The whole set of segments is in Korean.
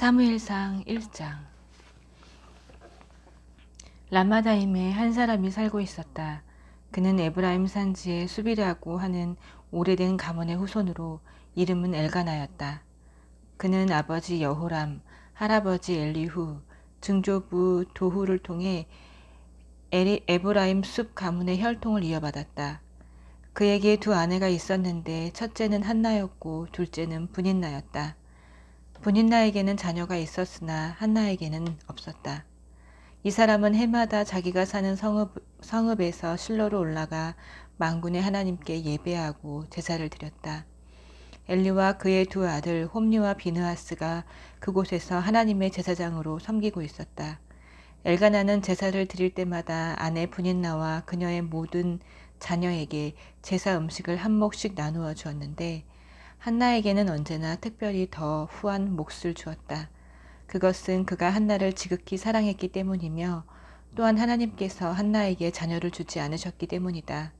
사무엘상 1장. 라마다임에 한 사람이 살고 있었다. 그는 에브라임 산지의 수비라고 하는 오래된 가문의 후손으로 이름은 엘가나였다. 그는 아버지 여호람, 할아버지 엘리후, 증조부 도후를 통해 에브라임 숲 가문의 혈통을 이어받았다. 그에게 두 아내가 있었는데 첫째는 한나였고 둘째는 분인나였다. 분인나에게는 자녀가 있었으나 한나에게는 없었다. 이 사람은 해마다 자기가 사는 성읍에서 실로로 올라가 만군의 하나님께 예배하고 제사를 드렸다. 엘리와 그의 두 아들 홈리와 비느하스가 그곳에서 하나님의 제사장으로 섬기고 있었다. 엘가나는 제사를 드릴 때마다 아내 분인나와 그녀의 모든 자녀에게 제사 음식을 한 몫씩 나누어 주었는데 한나에게는 언제나 특별히 더 후한 몫을 주었다. 그것은 그가 한나를 지극히 사랑했기 때문이며 또한 하나님께서 한나에게 자녀를 주지 않으셨기 때문이다.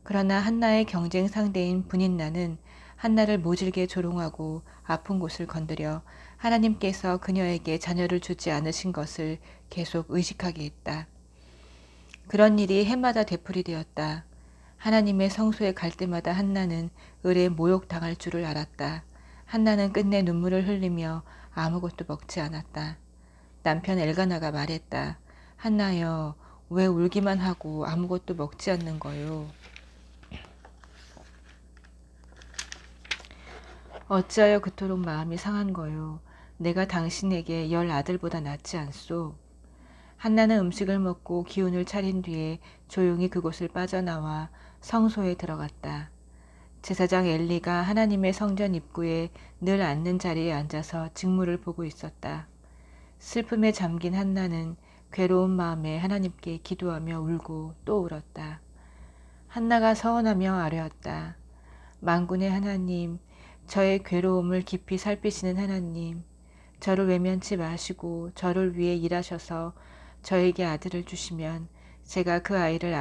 그러나 한나의 경쟁 상대인 분인나는 한나를 모질게 조롱하고 아픈 곳을 건드려 하나님께서 그녀에게 자녀를 주지 않으신 것을 계속 의식하게 했다. 그런 일이 해마다 되풀이되었다. 하나님의 성소에 갈 때마다 한나는 을에 모욕당할 줄을 알았다. 한나는 끝내 눈물을 흘리며 아무것도 먹지 않았다. 남편 엘가나가 말했다. 한나여, 왜 울기만 하고 아무것도 먹지 않는 거요? 어찌하여 그토록 마음이 상한 거요? 내가 당신에게 10 아들보다 낫지 않소? 한나는 음식을 먹고 기운을 차린 뒤에 조용히 그곳을 빠져나와 성소에 들어갔다. 제사장 엘리가 하나님의 성전 입구에 늘 앉는 자리에 앉아서 직무를 보고 있었다. 슬픔에 잠긴 한나는 괴로운 마음에 하나님께 기도하며 울고 또 울었다. 한나가 서원하며 아뢰었다. 만군의 하나님, 저의 괴로움을 깊이 살피시는 하나님, 저를 외면치 마시고 저를 위해 일하셔서 저에게 아들을 주시면 제가 그 아이를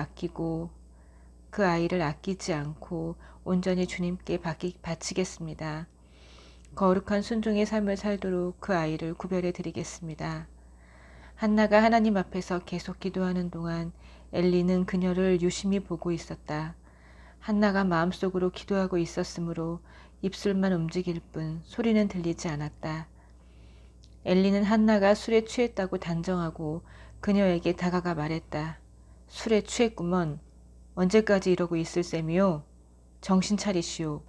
아끼지 않고 온전히 주님께 바치겠습니다. 거룩한 순종의 삶을 살도록 그 아이를 구별해 드리겠습니다. 한나가 하나님 앞에서 계속 기도하는 동안 엘리는 그녀를 유심히 보고 있었다. 한나가 마음속으로 기도하고 있었으므로 입술만 움직일 뿐 소리는 들리지 않았다. 엘리는 한나가 술에 취했다고 단정하고 그녀에게 다가가 말했다. 술에 취했구먼. 언제까지 이러고 있을 셈이요? 정신 차리시오.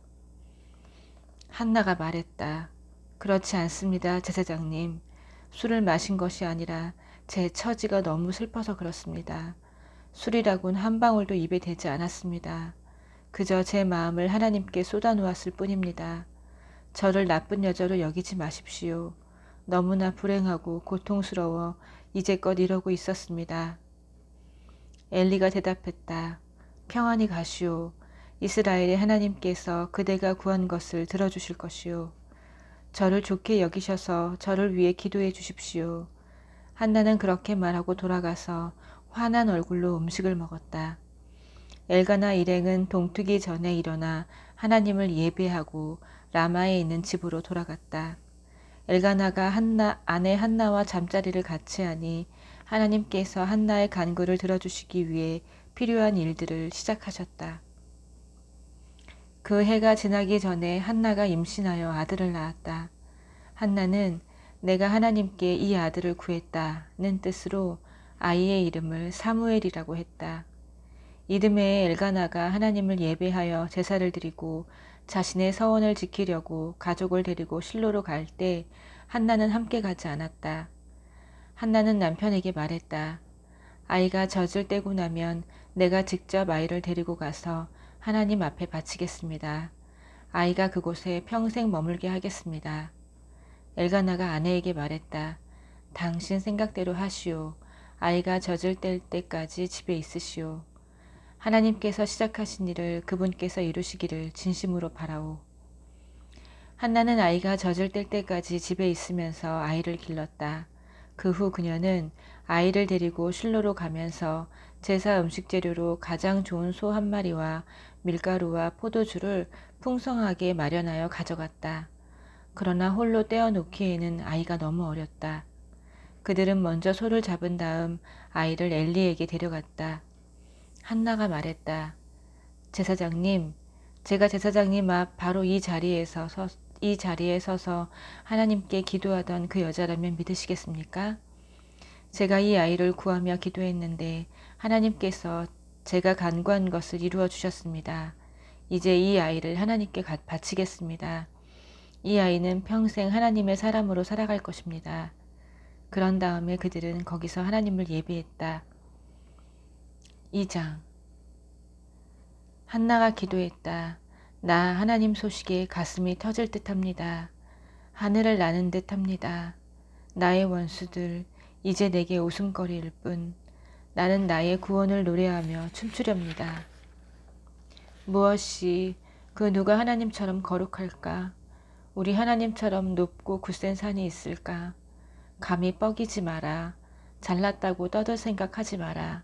한나가 말했다. 그렇지 않습니다, 제사장님. 술을 마신 것이 아니라 제 처지가 너무 슬퍼서 그렇습니다. 술이라곤 한 방울도 입에 대지 않았습니다. 그저 제 마음을 하나님께 쏟아놓았을 뿐입니다. 저를 나쁜 여자로 여기지 마십시오. 너무나 불행하고 고통스러워 이제껏 이러고 있었습니다. 엘리가 대답했다. 평안히 가시오. 이스라엘의 하나님께서 그대가 구한 것을 들어주실 것이오. 저를 좋게 여기셔서 저를 위해 기도해 주십시오. 한나는 그렇게 말하고 돌아가서 환한 얼굴로 음식을 먹었다. 엘가나 일행은 동트기 전에 일어나 하나님을 예배하고 라마에 있는 집으로 돌아갔다. 엘가나가 아내 한나와 잠자리를 같이 하니 하나님께서 한나의 간구를 들어주시기 위해 필요한 일들을 시작하셨다. 그 해가 지나기 전에 한나가 임신하여 아들을 낳았다. 한나는 내가 하나님께 이 아들을 구했다는 뜻으로 아이의 이름을 사무엘이라고 했다. 이듬해에 엘가나가 하나님을 예배하여 제사를 드리고 자신의 서원을 지키려고 가족을 데리고 실로로 갈 때 한나는 함께 가지 않았다. 한나는 남편에게 말했다. 아이가 젖을 떼고 나면 내가 직접 아이를 데리고 가서 하나님 앞에 바치겠습니다. 아이가 그곳에 평생 머물게 하겠습니다. 엘가나가 아내에게 말했다. 당신 생각대로 하시오. 아이가 젖을 뗄 때까지 집에 있으시오. 하나님께서 시작하신 일을 그분께서 이루시기를 진심으로 바라오. 한나는 아이가 젖을 뗄 때까지 집에 있으면서 아이를 길렀다. 그 후 그녀는 아이를 데리고 실로로 가면서 제사 음식 재료로 가장 좋은 소 한 마리와 밀가루와 포도주를 풍성하게 마련하여 가져갔다. 그러나 홀로 떼어놓기에는 아이가 너무 어렸다. 그들은 먼저 소를 잡은 다음 아이를 엘리에게 데려갔다. 한나가 말했다. 제사장님, 제가 제사장님 앞 바로 이 자리에 서서 하나님께 기도하던 그 여자라면 믿으시겠습니까? 제가 이 아이를 구하며 기도했는데 하나님께서 제가 간구한 것을 이루어 주셨습니다. 이제 이 아이를 하나님께 바치겠습니다. 이 아이는 평생 하나님의 사람으로 살아갈 것입니다. 그런 다음에 그들은 거기서 하나님을 예배했다. 2장. 한나가 기도했다. 나 하나님 소식에 가슴이 터질 듯합니다. 하늘을 나는 듯합니다. 나의 원수들 이제 내게 웃음거리일 뿐 나는 나의 구원을 노래하며 춤추렵니다. 무엇이 그 누가 하나님처럼 거룩할까? 우리 하나님처럼 높고 굳센 산이 있을까? 감히 뻐기지 마라. 잘났다고 떠들 생각하지 마라.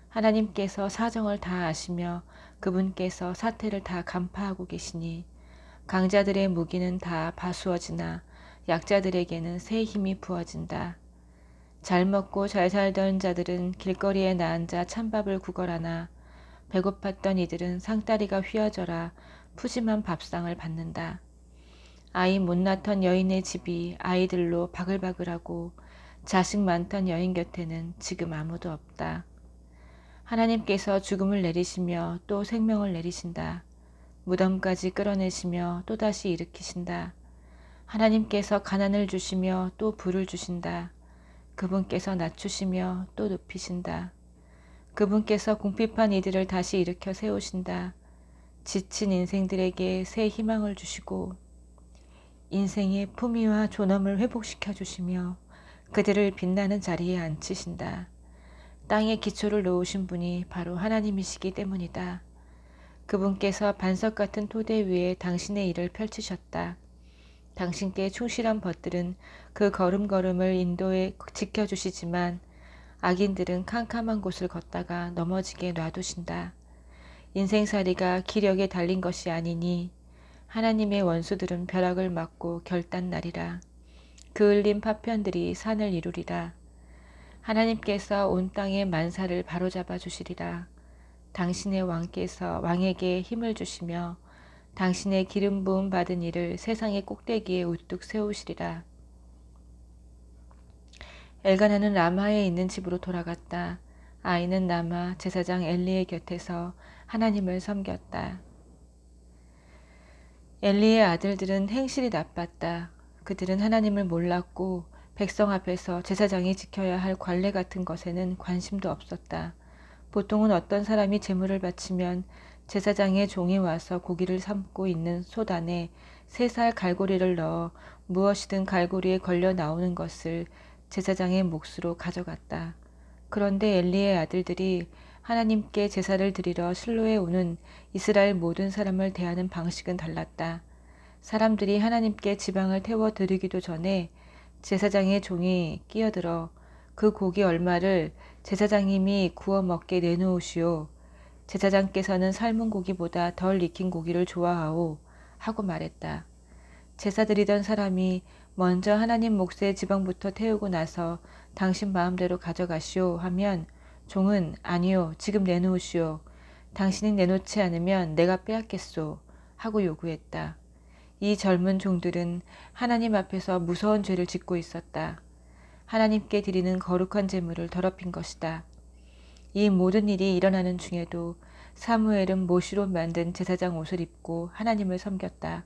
하나님께서 사정을 다 아시며 그분께서 사태를 다 간파하고 계시니 강자들의 무기는 다 바수어지나 약자들에게는 새 힘이 부어진다. 잘 먹고 잘 살던 자들은 길거리에 나앉아 찬밥을 구걸하나 배고팠던 이들은 상다리가 휘어져라 푸짐한 밥상을 받는다. 아이 못 낳던 여인의 집이 아이들로 바글바글하고 자식 많던 여인 곁에는 지금 아무도 없다. 하나님께서 죽음을 내리시며 또 생명을 내리신다. 무덤까지 끌어내시며 또다시 일으키신다. 하나님께서 가난을 주시며 또 부를 주신다. 그분께서 낮추시며 또 높이신다. 그분께서 궁핍한 이들을 다시 일으켜 세우신다. 지친 인생들에게 새 희망을 주시고 인생의 품위와 존엄을 회복시켜 주시며 그들을 빛나는 자리에 앉히신다. 땅에 기초를 놓으신 분이 바로 하나님이시기 때문이다. 그분께서 반석 같은 토대 위에 당신의 일을 펼치셨다. 당신께 충실한 벗들은 그 걸음걸음을 인도에 지켜주시지만 악인들은 캄캄한 곳을 걷다가 넘어지게 놔두신다. 인생살이가 기력에 달린 것이 아니니 하나님의 원수들은 벼락을 맞고 결단나리라. 그을린 파편들이 산을 이루리라. 하나님께서 온 땅의 만사를 바로잡아 주시리라. 당신의 왕에게 힘을 주시며 당신의 기름 부음 받은 이를 세상의 꼭대기에 우뚝 세우시리라. 엘가나는 라마에 있는 집으로 돌아갔다. 아이는 라마 제사장 엘리의 곁에서 하나님을 섬겼다. 엘리의 아들들은 행실이 나빴다. 그들은 하나님을 몰랐고 백성 앞에서 제사장이 지켜야 할 관례 같은 것에는 관심도 없었다. 보통은 어떤 사람이 제물을 바치면 제사장의 종이 와서 고기를 삶고 있는 솥 안에 3살 갈고리를 넣어 무엇이든 갈고리에 걸려 나오는 것을 제사장의 몫으로 가져갔다. 그런데 엘리의 아들들이 하나님께 제사를 드리러 실로에 오는 이스라엘 모든 사람을 대하는 방식은 달랐다. 사람들이 하나님께 지방을 태워 드리기도 전에 제사장의 종이 끼어들어 그 고기 얼마를 제사장님이 구워 먹게 내놓으시오. 제사장께서는 삶은 고기보다 덜 익힌 고기를 좋아하오. 하고 말했다. 제사 드리던 사람이 먼저 하나님 몫의 지방부터 태우고 나서 당신 마음대로 가져가시오 하면 종은 아니요 지금 내놓으시오. 당신이 내놓지 않으면 내가 빼앗겠소. 하고 요구했다. 이 젊은 종들은 하나님 앞에서 무서운 죄를 짓고 있었다. 하나님께 드리는 거룩한 제물을 더럽힌 것이다. 이 모든 일이 일어나는 중에도 사무엘은 모시로 만든 제사장 옷을 입고 하나님을 섬겼다.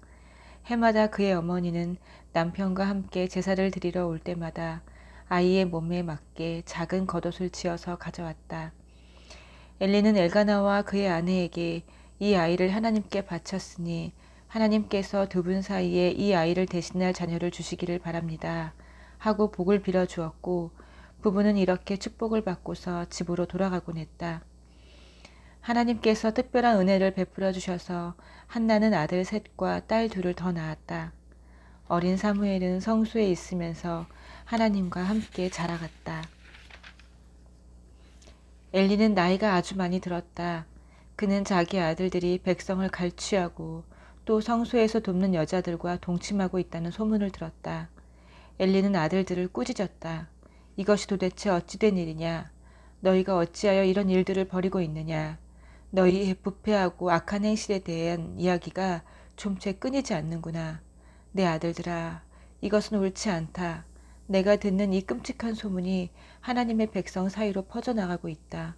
해마다 그의 어머니는 남편과 함께 제사를 드리러 올 때마다 아이의 몸에 맞게 작은 겉옷을 지어서 가져왔다. 엘리는 엘가나와 그의 아내에게 이 아이를 하나님께 바쳤으니 하나님께서 두 분 사이에 이 아이를 대신할 자녀를 주시기를 바랍니다. 하고 복을 빌어 주었고 부부는 이렇게 축복을 받고서 집으로 돌아가곤 했다. 하나님께서 특별한 은혜를 베풀어 주셔서 한나는 아들 셋과 딸 둘을 더 낳았다. 어린 사무엘은 성소에 있으면서 하나님과 함께 자라갔다. 엘리는 나이가 아주 많이 들었다. 그는 자기 아들들이 백성을 갈취하고 또 성소에서 돕는 여자들과 동침하고 있다는 소문을 들었다. 엘리는 아들들을 꾸짖었다. 이것이 도대체 어찌된 일이냐? 너희가 어찌하여 이런 일들을 벌이고 있느냐? 너희의 부패하고 악한 행실에 대한 이야기가 좀채 끊이지 않는구나. 내 아들들아, 이것은 옳지 않다. 내가 듣는 이 끔찍한 소문이 하나님의 백성 사이로 퍼져나가고 있다.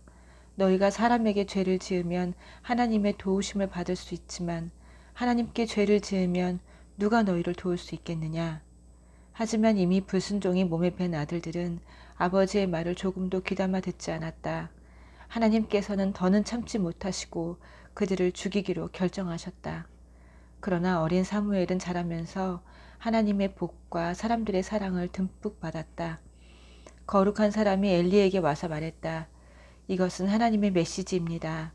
너희가 사람에게 죄를 지으면 하나님의 도우심을 받을 수 있지만 하나님께 죄를 지으면 누가 너희를 도울 수 있겠느냐? 하지만 이미 불순종이 몸에 밴 아들들은 아버지의 말을 조금도 귀담아 듣지 않았다. 하나님께서는 더는 참지 못하시고 그들을 죽이기로 결정하셨다. 그러나 어린 사무엘은 자라면서 하나님의 복과 사람들의 사랑을 듬뿍 받았다. 거룩한 사람이 엘리에게 와서 말했다. 이것은 하나님의 메시지입니다.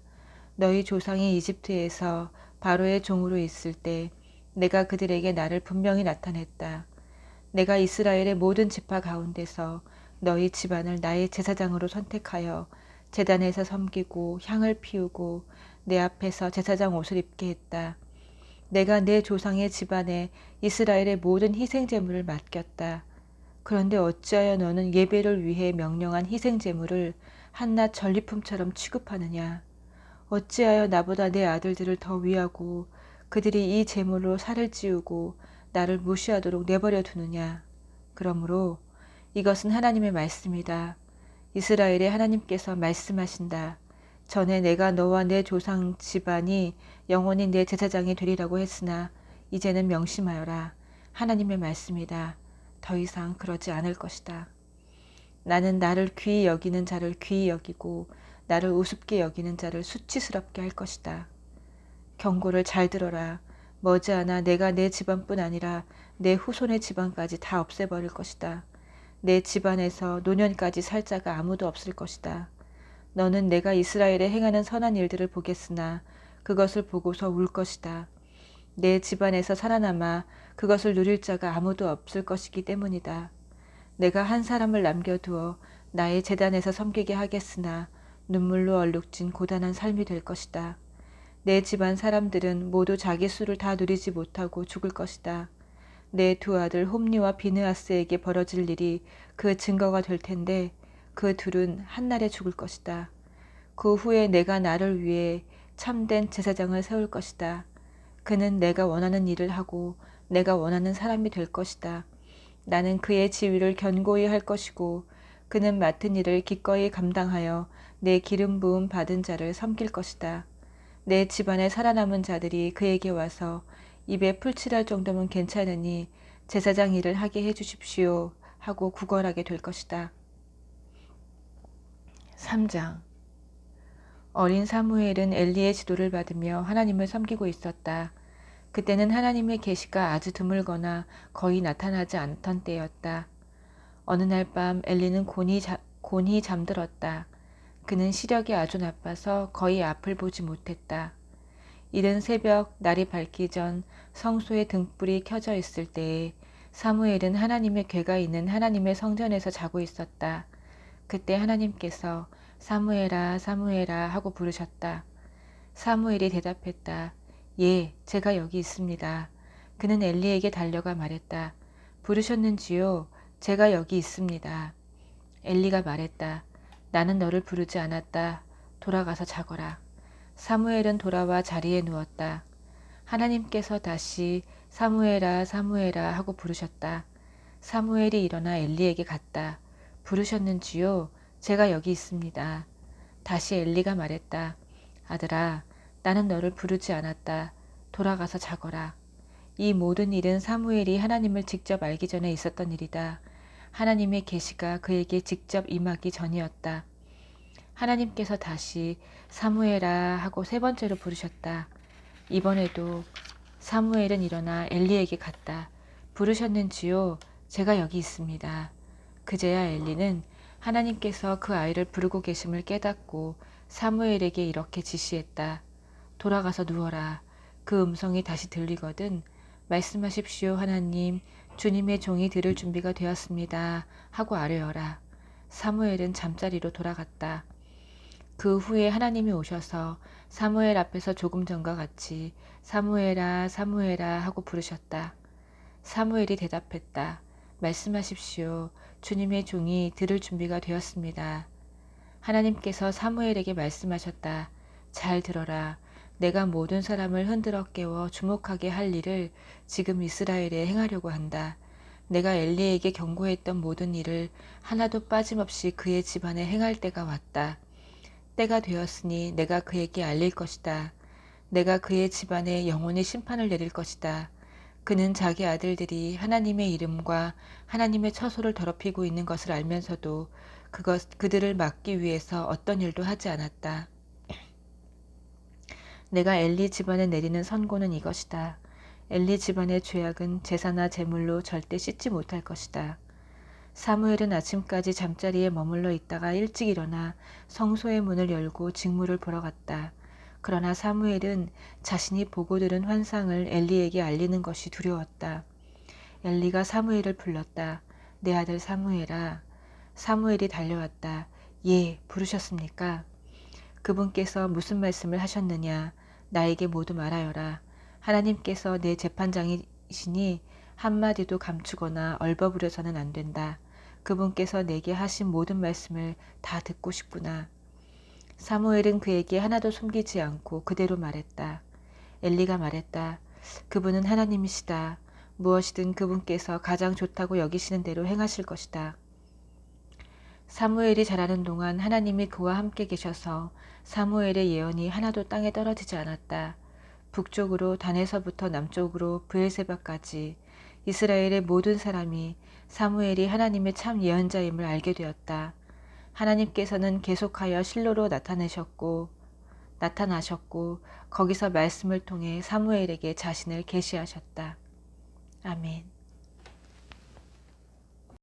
너희 조상이 이집트에서 바로의 종으로 있을 때 내가 그들에게 나를 분명히 나타냈다. 내가 이스라엘의 모든 지파 가운데서 너희 집안을 나의 제사장으로 선택하여 제단에서 섬기고 향을 피우고 내 앞에서 제사장 옷을 입게 했다. 내가 내 조상의 집안에 이스라엘의 모든 희생제물을 맡겼다. 그런데 어찌하여 너는 예배를 위해 명령한 희생제물을 한낱 전리품처럼 취급하느냐? 어찌하여 나보다 내 아들들을 더 위하고 그들이 이 제물로 살을 찌우고 나를 무시하도록 내버려 두느냐? 그러므로 이것은 하나님의 말씀이다. 이스라엘의 하나님께서 말씀하신다. 전에 내가 너와 내 조상 집안이 영원히 내 제사장이 되리라고 했으나 이제는 명심하여라. 하나님의 말씀이다. 더 이상 그러지 않을 것이다. 나는 나를 귀히 여기는 자를 귀히 여기고 나를 우습게 여기는 자를 수치스럽게 할 것이다. 경고를 잘 들어라. 머지않아 내가 내 집안뿐 아니라 내 후손의 집안까지 다 없애버릴 것이다. 내 집안에서 노년까지 살 자가 아무도 없을 것이다. 너는 내가 이스라엘에 행하는 선한 일들을 보겠으나 그것을 보고서 울 것이다. 내 집안에서 살아남아 그것을 누릴 자가 아무도 없을 것이기 때문이다. 내가 한 사람을 남겨두어 나의 제단에서 섬기게 하겠으나 눈물로 얼룩진 고단한 삶이 될 것이다. 내 집안 사람들은 모두 자기 수를 다 누리지 못하고 죽을 것이다. 내 두 아들 홈리와 비느하스에게 벌어질 일이 그 증거가 될 텐데 그 둘은 한날에 죽을 것이다. 그 후에 내가 나를 위해 참된 제사장을 세울 것이다. 그는 내가 원하는 일을 하고 내가 원하는 사람이 될 것이다. 나는 그의 지위를 견고히 할 것이고 그는 맡은 일을 기꺼이 감당하여 내 기름 부음 받은 자를 섬길 것이다. 내 집안에 살아남은 자들이 그에게 와서 입에 풀칠할 정도면 괜찮으니 제사장 일을 하게 해주십시오 하고 구걸하게 될 것이다. 3장. 어린 사무엘은 엘리의 지도를 받으며 하나님을 섬기고 있었다. 그때는 하나님의 계시가 아주 드물거나 거의 나타나지 않던 때였다. 어느 날 밤 엘리는 곤히 잠들었다. 그는 시력이 아주 나빠서 거의 앞을 보지 못했다. 이른 새벽 날이 밝기 전 성소에 등불이 켜져 있을 때에 사무엘은 하나님의 궤가 있는 하나님의 성전에서 자고 있었다. 그때 하나님께서 사무엘아 사무엘아 하고 부르셨다. 사무엘이 대답했다. 예, 제가 여기 있습니다. 그는 엘리에게 달려가 말했다. 부르셨는지요? 제가 여기 있습니다. 엘리가 말했다. 나는 너를 부르지 않았다. 돌아가서 자거라. 사무엘은 돌아와 자리에 누웠다. 하나님께서 다시 사무엘아 사무엘아 하고 부르셨다. 사무엘이 일어나 엘리에게 갔다. 부르셨는지요? 제가 여기 있습니다. 다시 엘리가 말했다. 아들아, 나는 너를 부르지 않았다. 돌아가서 자거라. 이 모든 일은 사무엘이 하나님을 직접 알기 전에 있었던 일이다. 하나님의 계시가 그에게 직접 임하기 전이었다. 하나님께서 다시 사무엘아 하고 세 번째로 부르셨다. 이번에도 사무엘은 일어나 엘리에게 갔다. 부르셨는지요? 제가 여기 있습니다. 그제야 엘리는 하나님께서 그 아이를 부르고 계심을 깨닫고 사무엘에게 이렇게 지시했다. 돌아가서 누워라. 그 음성이 다시 들리거든 말씀하십시오 하나님, 주님의 종이 들을 준비가 되었습니다 하고 아뢰어라. 사무엘은 잠자리로 돌아갔다. 그 후에 하나님이 오셔서 사무엘 앞에서 조금 전과 같이 사무엘아 사무엘아 하고 부르셨다. 사무엘이 대답했다. 말씀하십시오. 주님의 종이 들을 준비가 되었습니다. 하나님께서 사무엘에게 말씀하셨다. 잘 들어라. 내가 모든 사람을 흔들어 깨워 주목하게 할 일을 지금 이스라엘에 행하려고 한다. 내가 엘리에게 경고했던 모든 일을 하나도 빠짐없이 그의 집안에 행할 때가 왔다. 때가 되었으니 내가 그에게 알릴 것이다. 내가 그의 집안에 영원히 심판을 내릴 것이다. 그는 자기 아들들이 하나님의 이름과 하나님의 처소를 더럽히고 있는 것을 알면서도 그들을 막기 위해서 어떤 일도 하지 않았다. 내가 엘리 집안에 내리는 선고는 이것이다. 엘리 집안의 죄악은 제사나 제물로 절대 씻지 못할 것이다. 사무엘은 아침까지 잠자리에 머물러 있다가 일찍 일어나 성소의 문을 열고 직무를 보러 갔다. 그러나 사무엘은 자신이 보고 들은 환상을 엘리에게 알리는 것이 두려웠다. 엘리가 사무엘을 불렀다. 내 아들 사무엘아. 사무엘이 달려왔다. 예, 부르셨습니까? 그분께서 무슨 말씀을 하셨느냐. 나에게 모두 말하여라. 하나님께서 내 재판장이시니 한마디도 감추거나 얼버무려서는 안 된다. 그분께서 내게 하신 모든 말씀을 다 듣고 싶구나. 사무엘은 그에게 하나도 숨기지 않고 그대로 말했다. 엘리가 말했다. 그분은 하나님이시다. 무엇이든 그분께서 가장 좋다고 여기시는 대로 행하실 것이다. 사무엘이 자라는 동안 하나님이 그와 함께 계셔서 사무엘의 예언이 하나도 땅에 떨어지지 않았다. 북쪽으로 단에서부터 남쪽으로 브엘세바까지 이스라엘의 모든 사람이 사무엘이 하나님의 참 예언자임을 알게 되었다. 하나님께서는 계속하여 실로로 나타나셨고 거기서 말씀을 통해 사무엘에게 자신을 계시하셨다. 아멘.